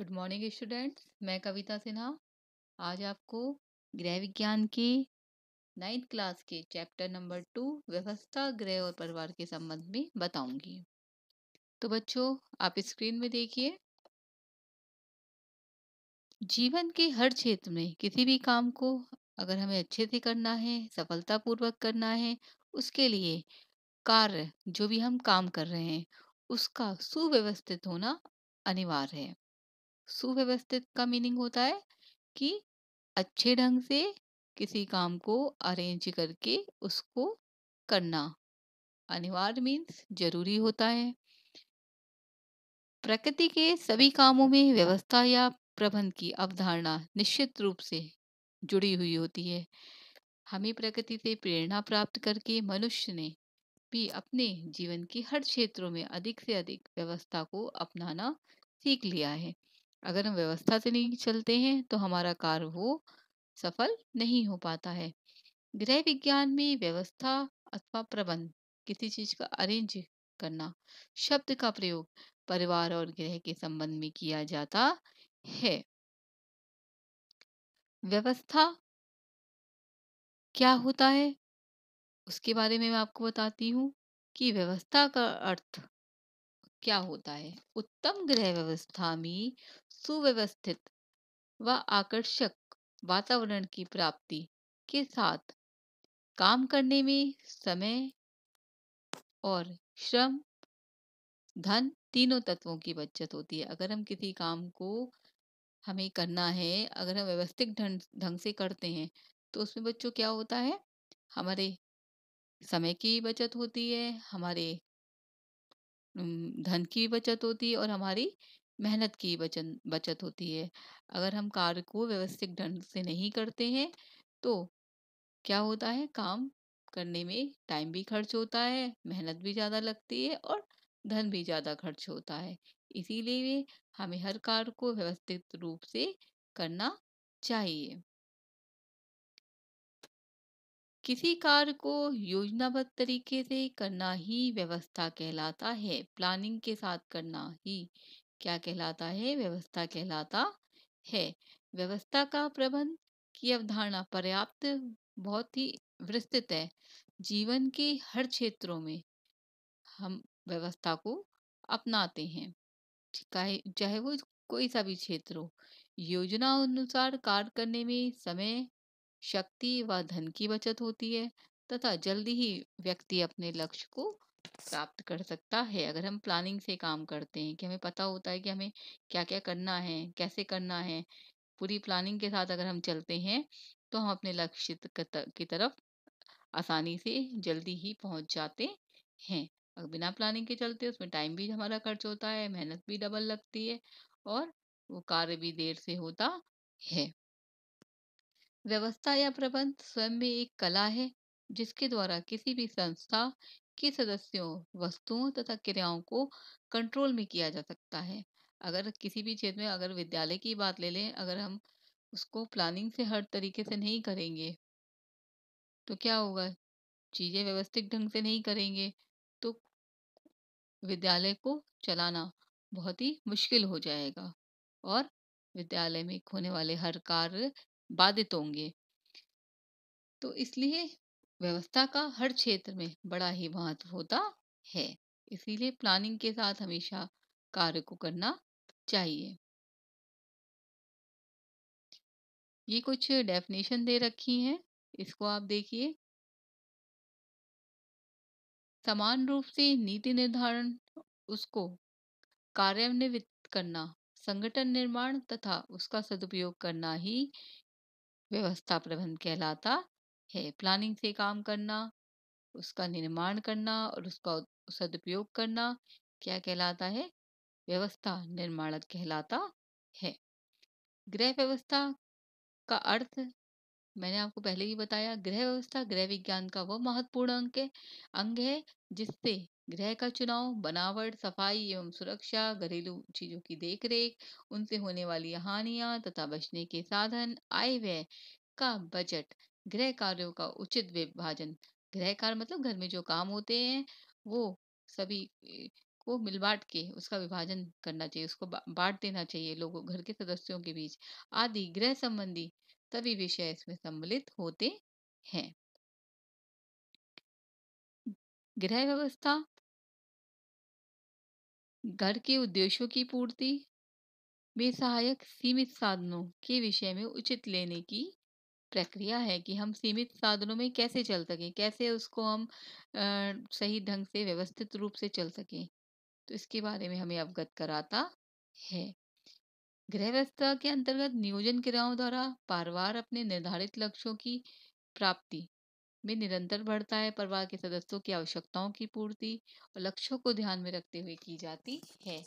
Good morning students. मैं कविता सिन्हा आज आपको गृह विज्ञान के 9th क्लास के चैप्टर नंबर 2 व्यवस्था गृह और परिवार के संबंध में बताऊंगी। तो बच्चों, आप स्क्रीन में देखिए। जीवन के हर क्षेत्र में किसी भी काम को अगर हमें अच्छे से करना है, सफलतापूर्वक करना है, उसके लिए कार्य जो भी हम काम कर रहे हैं उसका सुव्यवस्थित होना अनिवार्य है। सुव्यवस्थित का मीनिंग होता है कि अच्छे ढंग से किसी काम को अरेंज करके उसको करना अनिवार्य मीन्स जरूरी होता है। प्रकृति के सभी कामों में व्यवस्था या प्रबंध की अवधारणा निश्चित रूप से जुड़ी हुई होती है। हमें प्रकृति से प्रेरणा प्राप्त करके मनुष्य ने भी अपने जीवन के हर क्षेत्रों में अधिक से अधिक व्यवस्था को अपनाना सीख लिया है। अगर हम व्यवस्था से नहीं चलते हैं तो हमारा कार्य वो सफल नहीं हो पाता है। गृह विज्ञान में व्यवस्था अथवा प्रबंध किसी चीज का अरेंज करना शब्द का प्रयोग परिवार और गृह के संबंध में किया जाता है। व्यवस्था क्या होता है उसके बारे में मैं आपको बताती हूँ कि व्यवस्था का अर्थ क्या होता है। उत्तम गृह व्यवस्था में सुव्यवस्थित व आकर्षक वातावरण की प्राप्ति के साथ काम करने में समय और श्रम, धन तीनों तत्वों की बचत होती है। अगर हम किसी काम को हमें करना है, अगर हम व्यवस्थित ढंग ढंग से करते हैं तो उसमें बच्चों क्या होता है, हमारे समय की बचत होती है, हमारे धन की बचत होती है और हमारी मेहनत की बचत बचत होती है। अगर हम कार्य को व्यवस्थित ढंग से नहीं करते हैं तो क्या होता है, काम करने में टाइम भी खर्च होता है, मेहनत भी ज़्यादा लगती है और धन भी ज़्यादा खर्च होता है। इसीलिए हमें हर कार्य को व्यवस्थित रूप से करना चाहिए। किसी कार्य को योजनाबद्ध तरीके से करना ही व्यवस्था कहलाता है। प्लानिंग के साथ करना ही क्या कहलाता है, व्यवस्था कहलाता है। व्यवस्था का प्रबंध की अवधारणा पर्याप्त बहुत ही विस्तृत है। जीवन के हर क्षेत्रों में हम व्यवस्था को अपनाते हैं, चाहे चाहे वो कोई सा भी क्षेत्र हो। योजना अनुसार कार्य करने में समय, शक्ति व धन की बचत होती है तथा जल्दी ही व्यक्ति अपने लक्ष्य को प्राप्त कर सकता है। अगर हम प्लानिंग से काम करते हैं कि हमें पता होता है कि हमें क्या क्या करना है, कैसे करना है, पूरी प्लानिंग के साथ अगर हम चलते हैं तो हम अपने लक्ष्य की तरफ आसानी से जल्दी ही पहुंच जाते हैं। अगर बिना प्लानिंग के चलते उसमें टाइम भी हमारा खर्च होता है, मेहनत भी डबल लगती है और वो कार्य भी देर से होता है। व्यवस्था या प्रबंध स्वयं में एक कला है जिसके द्वारा किसी भी संस्था के सदस्यों, वस्तुओं तथा क्रियाओं को कंट्रोल में किया जा सकता है। अगर किसी भी क्षेत्र में, अगर विद्यालय की बात ले लें, अगर हम उसको प्लानिंग से हर तरीके से नहीं करेंगे तो क्या होगा, चीजें व्यवस्थित ढंग से नहीं करेंगे तो विद्यालय को चलाना बहुत ही मुश्किल हो जाएगा और विद्यालय में होने वाले हर कार्य बाधित होंगे। तो इसलिए व्यवस्था का हर क्षेत्र में बड़ा ही महत्व होता है। इसीलिए प्लानिंग के साथ हमेशा कार्य को करना चाहिए। ये कुछ डेफिनेशन दे रखी हैं, इसको आप देखिए। समान रूप से नीति निर्धारण, उसको कार्यान्वित करना, संगठन निर्माण तथा उसका सदुपयोग करना ही व्यवस्था प्रबंध कहलाता है। प्लानिंग से काम करना, उसका निर्माण करना और उसका सदुपयोग करना क्या कहलाता है, व्यवस्था निर्माणक कहलाता है। गृह व्यवस्था का अर्थ मैंने आपको पहले ही बताया। गृह व्यवस्था गृह विज्ञान का वह महत्वपूर्ण अंग है जिससे गृह का चुनाव, बनावट, सफाई एवं सुरक्षा, घरेलू चीजों की देखरेख, उनसे होने वाली हानियां तथा बचने के साधन, आय व्यय का बजट, गृह कार्यों का उचित विभाजन। गृह कार्य मतलब घर में जो काम होते हैं वो सभी को मिल-बाँट के उसका विभाजन करना चाहिए, उसको बाँट देना चाहिए लोगों घर के सदस्यों के बीच, आदि गृह संबंधी सभी विषय इसमें सम्मिलित होते हैं। गृह व्यवस्था घर के उद्देश्यों की पूर्ति में सहायक सीमित साधनों के विषय में उचित लेने की प्रक्रिया है कि हम सीमित साधनों में कैसे चल सकें, कैसे उसको हम सही ढंग से व्यवस्थित रूप से चल सकें। तो इसके बारे में हमें अवगत कराता है। गृह व्यवस्था के अंतर्गत नियोजन क्रियाओं द्वारा परिवार अपने निर्धारित लक्ष्यों की प्राप्ति में निरंतर बढ़ता है। परिवार के सदस्यों की आवश्यकताओं की पूर्ति और लक्ष्यों को ध्यान में रखते हुए की जाती है।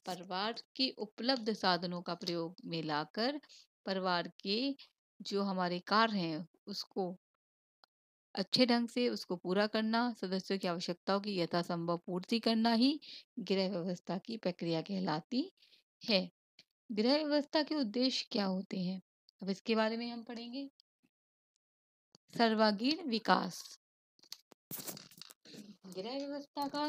परिवार के उपलब्ध साधनों का प्रयोग में लाकर परिवार के जो हमारे कार्य हैं उसको अच्छे ढंग से उसको पूरा करना, सदस्यों की आवश्यकताओं की यथासंभव पूर्ति करना ही गृह व्यवस्था की प्रक्रिया कहलाती है। गृह व्यवस्था के उद्देश्य क्या होते हैं? अब इसके बारे में हम पढ़ेंगे। सर्वांगीण विकास। गृह व्यवस्था का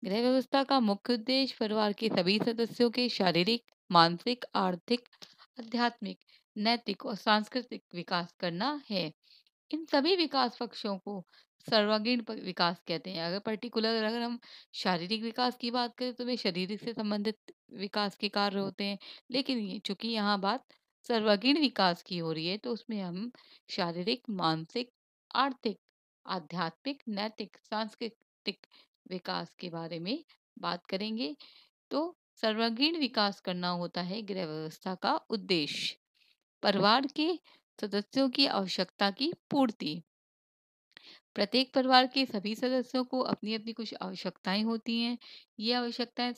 गृह व्यवस्था का मुख्य उद्देश्य परिवार के सभी सदस्यों के शारीरिक, मानसिक, आर्थिक, आध्यात्मिक, नैतिक और सांस्कृतिक विकास करना है। इन सभी विकास पक्षों को सर्वांगीण विकास कहते हैं। अगर पर्टिकुलर अगर हम शारीरिक विकास की बात करें तो वे शारीरिक से संबंधित विकास के कार्य होते हैं, लेकिन ये चूंकि यहाँ बात सर्वांगीण विकास की हो रही है तो उसमें हम शारीरिक, मानसिक, आर्थिक, आध्यात्मिक, नैतिक, सांस्कृतिक विकास के बारे में बात करेंगे। तो सर्वांगीण विकास करना होता है गृह व्यवस्था का उद्देश्य। परिवार के सदस्यों की आवश्यकता की पूर्ति। प्रत्येक परिवार के सभी सदस्यों को अपनी अपनी कुछ आवश्यकताएं होती हैं। ये आवश्यकताएं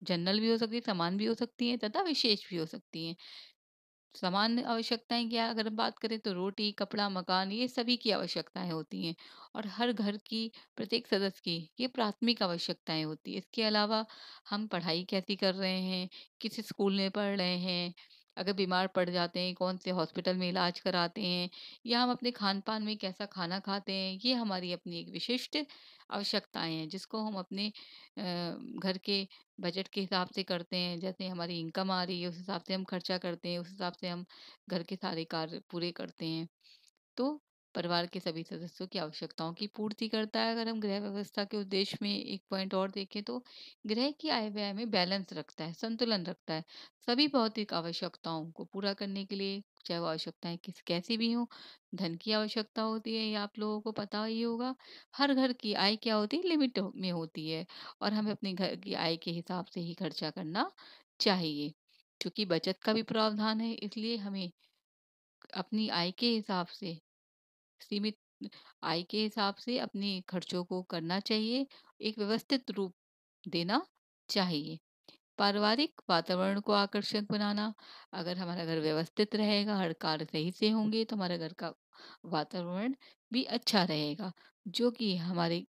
जनरल भी हो सकती है, समान भी हो सकती हैं तथा विशेष भी हो सकती हैं। सामान्य आवश्यकताएं क्या अगर हम बात करें तो रोटी, कपड़ा, मकान, ये सभी की आवश्यकताएं होती हैं और हर घर की प्रत्येक सदस्य की ये प्राथमिक आवश्यकताएं होती हैं। इसके अलावा हम पढ़ाई कैसी कर रहे हैं, किस स्कूल में पढ़ रहे हैं, अगर बीमार पड़ जाते हैं कौन से हॉस्पिटल में इलाज कराते हैं, या हम अपने खान पान में कैसा खाना खाते हैं, ये हमारी अपनी एक विशिष्ट आवश्यकताएं हैं जिसको हम अपने घर के बजट के हिसाब से करते हैं। जैसे हमारी इनकम आ रही है उस हिसाब से हम खर्चा करते हैं, उस हिसाब से हम घर के सारे कार्य पूरे करते हैं। तो परिवार के सभी सदस्यों की आवश्यकताओं की पूर्ति करता है। अगर हम गृह व्यवस्था के उद्देश्य में एक पॉइंट और देखें तो गृह की आय व्यय में बैलेंस रखता है, संतुलन रखता है। सभी भौतिक आवश्यकताओं को पूरा करने के लिए, चाहे वो आवश्यकताएं कैसी भी हों, धन की आवश्यकता होती है, ये आप लोगों को पता ही होगा। हर घर की आय क्या होती है, लिमिट में होती है और हमें अपने घर की आय के हिसाब से ही खर्चा करना चाहिए। क्योंकि बचत का भी प्रावधान है, इसलिए हमें अपनी आय के हिसाब से सीमित आय के हिसाब से अपने खर्चों को करना चाहिए, एक व्यवस्थित रूप देना चाहिए। पारिवारिक वातावरण को आकर्षक बनाना। अगर हमारा घर व्यवस्थित रहेगा, हर कार्य सही से होंगे तो हमारे घर का वातावरण भी अच्छा रहेगा, जो कि हमारे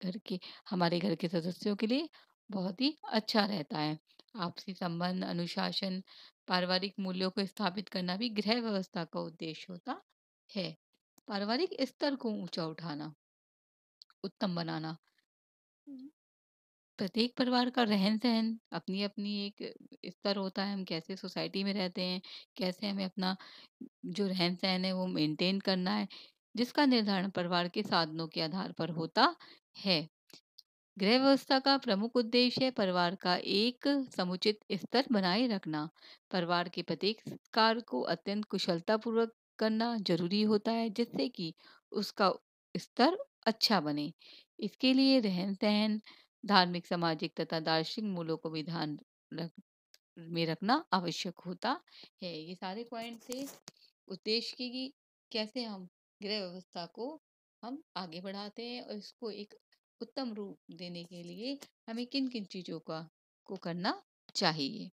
घर के सदस्यों के लिए बहुत ही अच्छा रहता है। आपसी संबंध, अनुशासन, पारिवारिक मूल्यों को स्थापित करना भी गृह व्यवस्था का उद्देश्य होता है। पारिवारिक स्तर को ऊंचा उठाना, उत्तम बनाना। प्रत्येक परिवार का रहन-सहन अपनी-अपनी एक स्तर होता है। हम कैसे सोसाइटी में रहते हैं, कैसे हमें अपना जो रहन-सहन है वो मेंटेन करना है, जिसका निर्धारण परिवार के साधनों के आधार पर होता है। गृह व्यवस्था का प्रमुख उद्देश्य है परिवार का एक समुचित स्तर बनाए रखना। परिवार के प्रत्येक कार्य को अत्यंत कुशलता पूर्वक करना जरूरी होता है जिससे कि उसका स्तर अच्छा बने। इसके लिए रहन सहन, धार्मिक, सामाजिक तथा दार्शनिक मूल्यों को भी ध्यान रख में रखना आवश्यक होता है। ये सारे पॉइंट थे उद्देश्य की कि कैसे हम गृह व्यवस्था को हम आगे बढ़ाते हैं और इसको एक उत्तम रूप देने के लिए हमें किन किन चीजों का को करना चाहिए।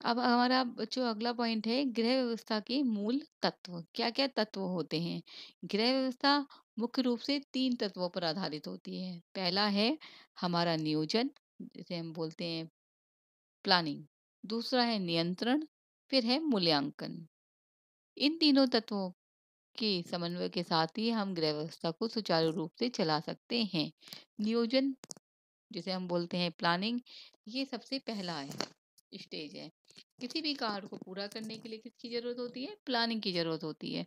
अब हमारा जो अगला पॉइंट है, गृह व्यवस्था के मूल तत्व क्या क्या तत्व होते हैं। गृह व्यवस्था मुख्य रूप से तीन तत्वों पर आधारित होती है। पहला है हमारा नियोजन, जिसे हम बोलते हैं प्लानिंग। दूसरा है नियंत्रण, फिर है मूल्यांकन। इन तीनों तत्वों के समन्वय के साथ ही हम गृह व्यवस्था को सुचारू रूप से चला सकते हैं। नियोजन जिसे हम बोलते हैं प्लानिंग, ये सबसे पहला है, स्टेज है। किसी भी कार्य को पूरा करने के लिए किसकी ज़रूरत होती है? प्लानिंग की ज़रूरत होती है।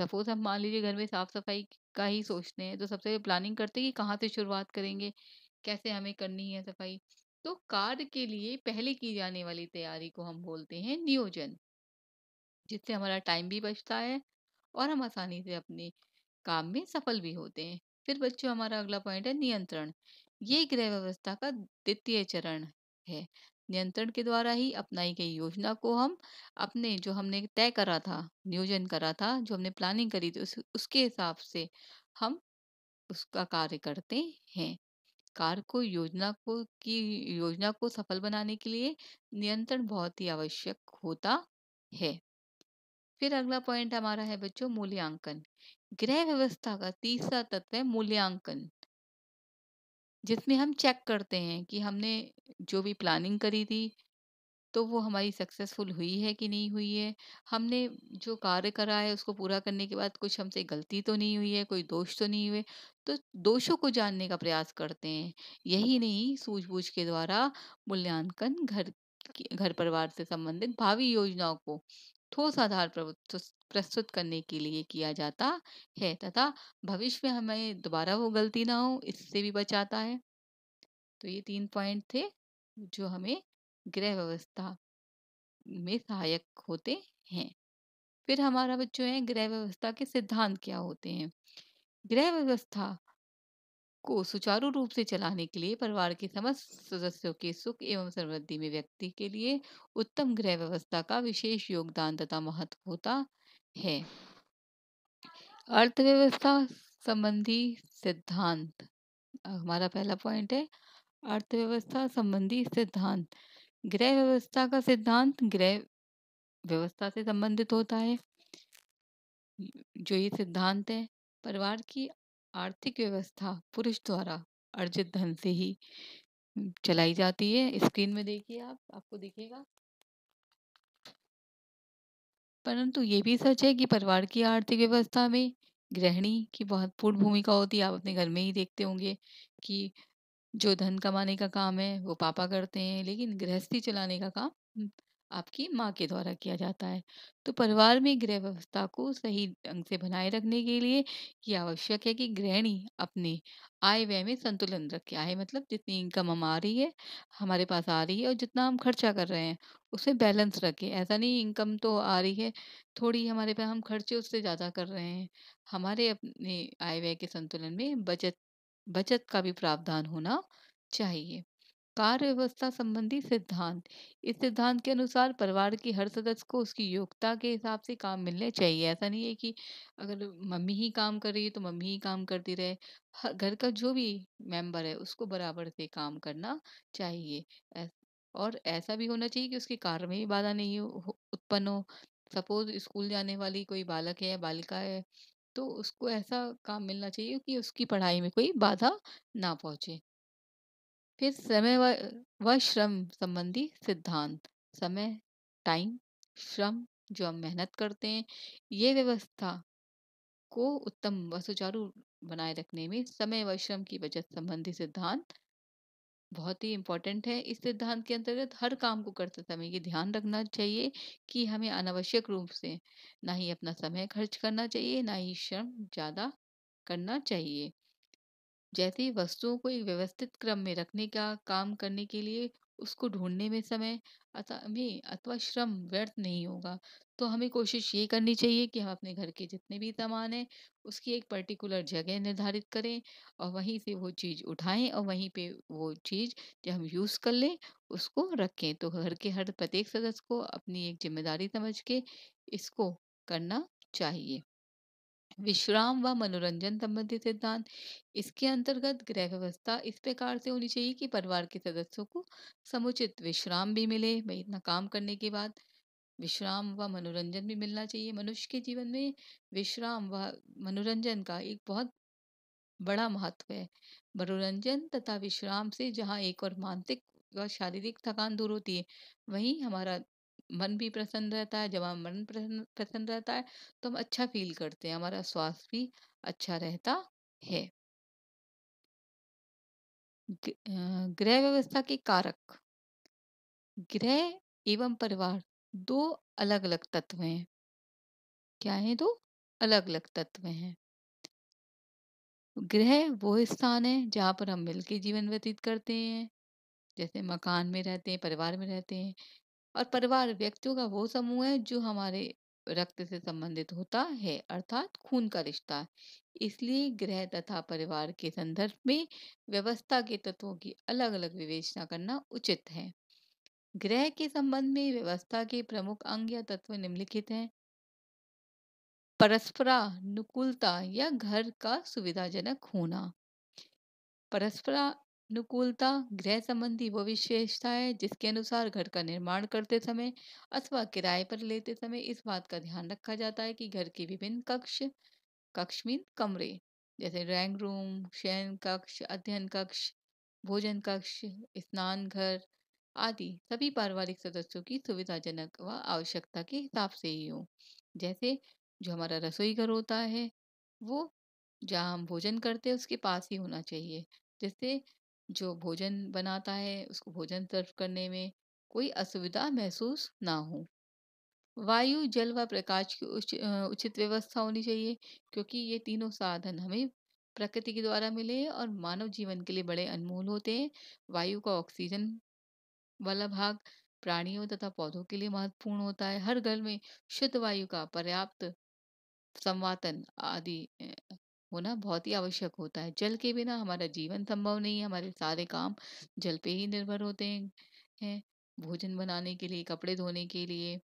सपोज़ हम मान लीजिए घर में साफ-सफाई का ही सोचते हैं, तो सबसे पहले प्लानिंग करते हैं कि कहाँ से शुरुआत करेंगे, कैसे हमें करनी है सफाई। तो कार्य के लिए पहले की जाने वाली तैयारी को हम बोलते हैं नियोजन, जिससे हमारा टाइम भी बचता है और हम आसानी से अपने काम में सफल भी होते हैं। फिर बच्चों, हमारा अगला पॉइंट है नियंत्रण। ये गृह व्यवस्था का द्वितीय चरण है। नियंत्रण के द्वारा ही अपनाई गई योजना को हम अपने जो हमने तय करा था, नियोजन करा था, जो हमने प्लानिंग करी थी, उसके हिसाब से हम उसका कार्य करते हैं। कार्य को योजना को सफल बनाने के लिए नियंत्रण बहुत ही आवश्यक होता है। फिर अगला पॉइंट हमारा है बच्चों मूल्यांकन। गृह व्यवस्था का तीसरा तत्व है मूल्यांकन, जिसमें हम चेक करते हैं कि हमने जो भी प्लानिंग करी थी, तो वो हमारी सक्सेसफुल हुई है कि नहीं हुई है। हमने जो कार्य करा है उसको पूरा करने के बाद कुछ हमसे गलती तो नहीं हुई है, कोई दोष तो नहीं हुए। तो दोषों को जानने का प्रयास करते हैं। यही नहीं, सूझबूझ के द्वारा मूल्यांकन घर परिवार से संबंधित भावी योजनाओं को ठोस आधार पर प्रस्तुत करने के लिए किया जाता है, तथा भविष्य में हमें दोबारा वो गलती ना हो, इससे भी बचाता है। तो ये 3 पॉइंट थे जो हमें गृह व्यवस्था में सहायक होते हैं। फिर हमारा बच्चों है गृह व्यवस्था के सिद्धांत क्या होते हैं। गृह व्यवस्था को सुचारू रूप से चलाने के लिए परिवार के समस्त सदस्यों के सुख एवं समृद्धि में व्यक्ति के लिए उत्तम गृह व्यवस्था का विशेष योगदान तथा महत्व होता है। अर्थव्यवस्था संबंधी सिद्धांत, हमारा पहला पॉइंट है अर्थव्यवस्था संबंधी सिद्धांत। गृह व्यवस्था का सिद्धांत गृह व्यवस्था से संबंधित होता है। जो ये सिद्धांत है, परिवार की आर्थिक व्यवस्था पुरुष द्वारा अर्जित धन से ही चलाई जाती है। स्क्रीन में देखिए, आपको दिखेगा। परंतु ये भी सच है कि परिवार की आर्थिक व्यवस्था में गृहिणी की महत्वपूर्ण भूमिका होती है। आप अपने घर में ही देखते होंगे कि जो धन कमाने का काम है वो पापा करते हैं, लेकिन गृहस्थी चलाने का काम आपकी माँ के द्वारा किया जाता है। तो परिवार में गृह व्यवस्था को सही ढंग से बनाए रखने के लिए ये आवश्यक है कि गृहिणी अपने आय व्यय में संतुलन रखे। आय मतलब जितनी इनकम हम आ रही है, हमारे पास आ रही है, और जितना हम खर्चा कर रहे हैं उसमें बैलेंस रखे। ऐसा नहीं इनकम तो आ रही है थोड़ी, हमारे पास हम खर्चे उससे ज़्यादा कर रहे हैं। हमारे अपने आय व्यय के संतुलन में बचत बचत का भी प्रावधान होना चाहिए। कार्य व्यवस्था संबंधी सिद्धांत, इस सिद्धांत के अनुसार परिवार की हर सदस्य को उसकी योग्यता के हिसाब से काम मिलने चाहिए। ऐसा नहीं है कि अगर मम्मी ही काम कर रही है तो मम्मी ही काम करती रहे। घर का जो भी मेंबर है उसको बराबर से काम करना चाहिए। ऐस- और ऐसा भी होना चाहिए कि उसके कार्य में भी बाधा नहीं उत्पन्न हो। सपोज स्कूल जाने वाली कोई बालक है या बालिका है, तो उसको ऐसा काम मिलना चाहिए कि उसकी पढ़ाई में कोई बाधा ना पहुंचे। फिर व श्रम संबंधी सिद्धांत। समय, टाइम, श्रम, जो हम मेहनत करते हैं, ये व्यवस्था को उत्तम व सुचारू बनाए रखने में समय व श्रम की बचत संबंधी सिद्धांत बहुत ही इम्पोर्टेंट है। इस सिद्धांत के अंतर्गत हर काम को करते समय ये ध्यान रखना चाहिए कि हमें अनावश्यक रूप से ना ही अपना समय खर्च करना चाहिए, ना ही श्रम ज़्यादा करना चाहिए। जैसे ही वस्तुओं को एक व्यवस्थित क्रम में रखने का काम करने के लिए उसको ढूंढने में समय अथवा श्रम व्यर्थ नहीं होगा। तो हमें कोशिश ये करनी चाहिए कि हम अपने घर के जितने भी सामान हैं उसकी एक पर्टिकुलर जगह निर्धारित करें, और वहीं से वो चीज़ उठाएं और वहीं पे वो चीज़ जब हम यूज़ कर लें उसको रखें। तो घर के हर प्रत्येक सदस्य को अपनी एक जिम्मेदारी समझ के इसको करना चाहिए। विश्राम व मनोरंजन संबंधी सिद्धांत, इसके अंतर्गत गृह व्यवस्था इस प्रकार से होनी चाहिए कि परिवार के सदस्यों को समुचित विश्राम भी मिले। भाई इतना काम करने के बाद विश्राम व मनोरंजन भी मिलना चाहिए। मनुष्य के जीवन में विश्राम व मनोरंजन का एक बहुत बड़ा महत्व है। मनोरंजन तथा विश्राम से जहाँ एक और मानसिक व शारीरिक थकान दूर होती है, वहीं हमारा मन भी प्रसन्न रहता है। जब हमारा मन प्रसन्न रहता है तो हम अच्छा फील करते हैं, हमारा स्वास्थ्य भी अच्छा रहता है। गृह व्यवस्था के कारक। गृह एवं परिवार दो अलग अलग तत्व हैं। क्या है? दो अलग अलग तत्व हैं। गृह वो स्थान है जहाँ पर हम मिलके जीवन व्यतीत करते हैं, जैसे मकान में रहते हैं, परिवार में रहते हैं। और परिवार व्यक्तियों का वो समूह है जो हमारे रक्त से संबंधित होता है, अर्थात खून का रिश्ता। इसलिए गृह तथा परिवार के संदर्भ में व्यवस्था के तत्वों की अलग अलग विवेचना करना उचित है। गृह के संबंध में व्यवस्था के प्रमुख अंग या तत्व निम्नलिखित हैं। परस्परानुकूलता या घर का सुविधाजनक होना। परस्परानुकूलता गृह संबंधी वो विशेषता है जिसके अनुसार घर का निर्माण करते समय अथवा किराए पर लेते समय इस बात का ध्यान रखा जाता है कि घर के विभिन्न कक्ष, कक्ष मीन कमरे, जैसे ड्राइंग रूम, शयन कक्ष, अध्ययन कक्ष, भोजन कक्ष, स्नान घर आदि सभी पारिवारिक सदस्यों की सुविधाजनक व आवश्यकता के हिसाब से ही हो। जैसे जो हमारा रसोई घर होता है वो जहाँ हम भोजन करते हैं उसके पास ही होना चाहिए, जिससे जो भोजन बनाता है उसको भोजन सर्व करने में कोई असुविधा महसूस ना हो। वायु, जल व प्रकाश की उचित व्यवस्था होनी चाहिए, क्योंकि ये तीनों साधन हमें प्रकृति के द्वारा मिले हैं और मानव जीवन के लिए बड़े अनमोल होते हैं। वायु का ऑक्सीजन वाला भाग प्राणियों तथा पौधों के लिए महत्वपूर्ण होता है। हर घर में शुद्ध वायु का पर्याप्त संवातन आदि होना बहुत ही आवश्यक होता है। जल के बिना हमारा जीवन संभव नहीं है, हमारे सारे काम जल पे ही निर्भर होते हैं। भोजन बनाने के लिए, कपड़े धोने के लिए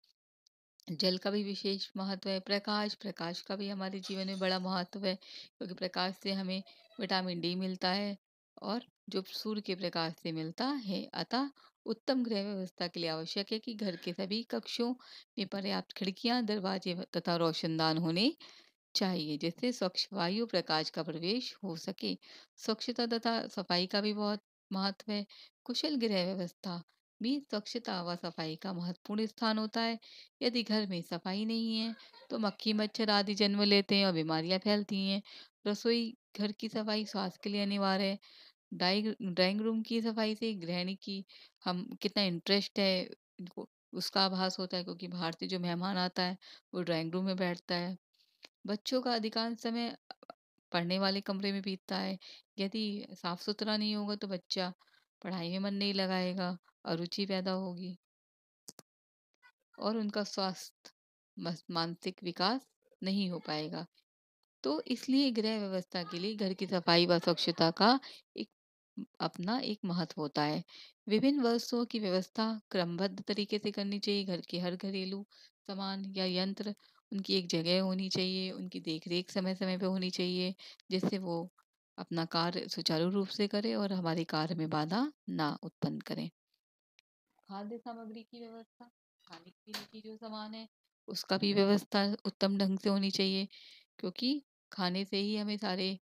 जल का भी विशेष महत्व है। प्रकाश, प्रकाश का भी हमारे जीवन में बड़ा महत्व है, क्योंकि प्रकाश से हमें विटामिन डी मिलता है और जो सूर्य के प्रकाश से मिलता है। अतः उत्तम गृह व्यवस्था के लिए आवश्यक है कि घर के सभी कक्षों में पर्याप्त खिड़कियां, दरवाजे तथा रोशनदान होने चाहिए, जिससे स्वच्छ वायु, प्रकाश का प्रवेश हो सके। स्वच्छता तथा सफाई का भी बहुत महत्व है। कुशल गृह व्यवस्था भी स्वच्छता व सफाई का महत्वपूर्ण स्थान होता है। यदि घर में सफाई नहीं है तो मक्खी मच्छर आदि जन्म लेते हैं और बीमारियां फैलती हैं। रसोई घर की सफाई स्वास्थ्य के लिए अनिवार्य है। ड्राइंग रूम की सफाई से गृहिणी की हम कितना इंटरेस्ट है इनको उसका आभास होता है, क्योंकि बाहर से जो मेहमान आता है वो ड्राइंग रूम में बैठता है। बच्चों का अधिकांश समय पढ़ने वाले कमरे में बीतता है। यदि साफ सुथरा नहीं होगा तो बच्चा पढ़ाई में मन नहीं लगाएगा, अरुचि पैदा होगी और उनका स्वास्थ्य मानसिक विकास नहीं हो पाएगा। तो इसलिए गृह व्यवस्था के लिए घर की सफाई व स्वच्छता का एक अपना एक महत्व होता है। विभिन्न वस्तुओं की व्यवस्था क्रमबद्ध तरीके से करनी चाहिए। घर के हर घरेलू सामान या यंत्र उनकी एक जगह होनी चाहिए, उनकी देखरेख समय समय पे होनी चाहिए, जिससे वो अपना कार्य सुचारू रूप से करे और हमारे कार्य में बाधा ना उत्पन्न करें। खाद्य सामग्री की व्यवस्था, खाने पीने की जो सामान है उसका भी व्यवस्था उत्तम ढंग से होनी चाहिए, क्योंकि खाने से ही हमें सारे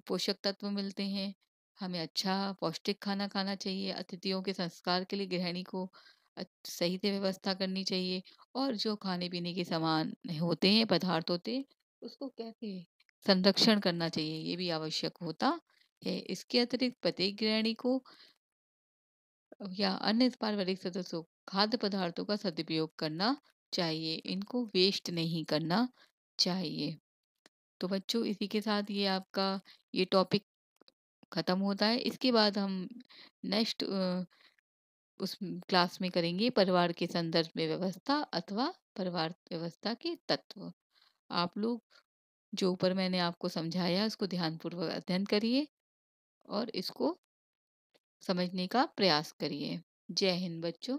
पोषक तत्व मिलते हैं। हमें अच्छा पौष्टिक खाना खाना चाहिए। अतिथियों के संस्कार के लिए गृहिणी को सही से व्यवस्था करनी चाहिए। और जो खाने पीने के सामान होते हैं, पदार्थ होते हैं, उसको कैसे संरक्षण करना चाहिए ये भी आवश्यक होता है। इसके अतिरिक्त प्रत्येक गृहिणी को या अन्य पारिवारिक सदस्यों को खाद्य पदार्थों का सदुपयोग करना चाहिए, इनको वेस्ट नहीं करना चाहिए। तो बच्चों इसी के साथ ये आपका ये टॉपिक खत्म होता है। इसके बाद हम नेक्स्ट उस क्लास में करेंगे परिवार के संदर्भ में व्यवस्था अथवा परिवार व्यवस्था के तत्व। आप लोग जो ऊपर मैंने आपको समझाया उसको ध्यानपूर्वक अध्ययन करिए और इसको समझने का प्रयास करिए। जय हिंद बच्चों।